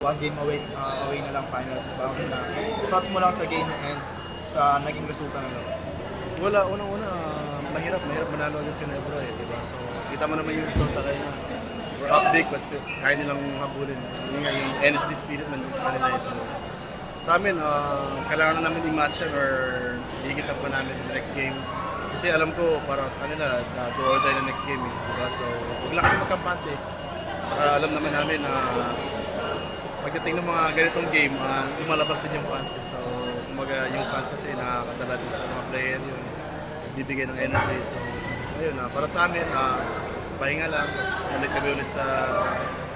One game away na lang finals. Parang thoughts mo lang sa game and sa naging resulta na lang. Wala, unang-una, mahirap manalo ng Ginebra diba? So, kita mo naman yung resulta kayo na we're up big but kaya nilang habulin. Yun nga, yung energy spirit nandun sa kanila. So, sa amin, kailangan na namin i-match yan or higit pa namin the next game. Kasi alam ko, para sa kanila, to or die na next game diba? So, huwag lang kami magkampante. Tsaka alam naman namin na pagdating ng mga ganitong game, lumalabas din yung fans. So, kumaga yung fans kasi nakakadala din sa mga player yun, bibigay ng energy. So, ayun, para sa amin, pahinga lang, tapos ulit kami ulit sa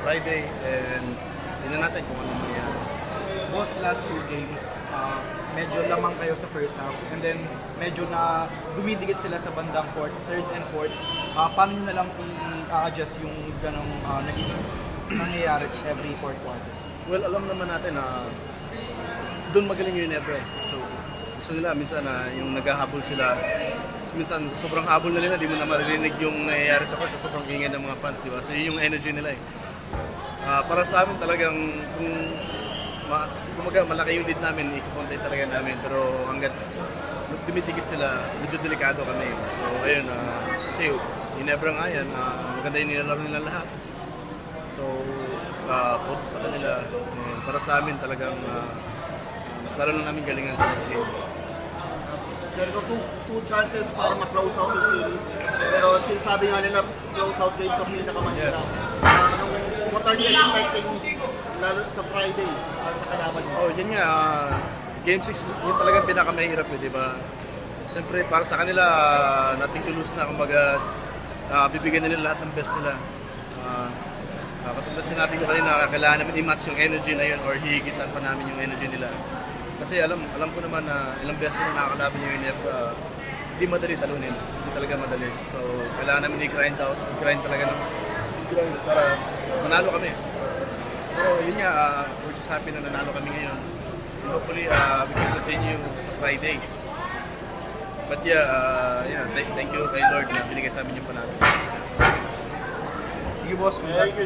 Friday, and tingnan natin kung ano mangyayari. Boss, last two games, medyo lamang kayo sa first half, and then medyo na dumidikit sila sa bandang third and fourth. Paano nyo na lang i-adjust yung ganong naging nangyayari every fourth quarter? Well, alam naman natin na doon magaling yung Ginebra. So, gusto nila minsan na yung naghahabol sila. Minsan, sobrang habol na nila, di mo na maririnig yung nangyayari sa court sa sobrang ingay ng mga fans, di ba? So, yun yung energy nila para sa amin talagang, kung malaki yung lead namin, ikukontay talaga namin. Pero hanggat dumidikit sila, medyo delikado kami. So, ayun, kasi Ginebra nga yan, maganda yung nilalaro nila lahat. So, focus sa kanila. Para sa amin talagang mas lalo na namin galingan sa next games. Jericho, two chances para ma-close out yung series. Pero sinasabi nga nila, close out games ang pinakamahirap. What are you expecting lalo sa Friday sa kalaban mo? Oh, yun nga. Game 6, yun talagang pinakamahirap di ba? Siyempre, para sa kanila, nothing to lose na. Kumbaga, bibigyan nila lahat ng best nila. Katulad sinabi ko kanina, kailangan namin i-match yung energy na yun or hihigitan pa namin yung energy nila. Kasi alam ko naman na ilang beses na nakakalaban yung Ginebra, hindi madali talunin, hindi talaga madali. So, kailangan namin i-grind talaga ng grind para manalo kami. Pero yun nga, we're just happy na nanalo kami ngayon. And hopefully, we can continue sa Friday. But yeah, thank you kay Lord na binigay sa amin yung panalo. You boss, congrats.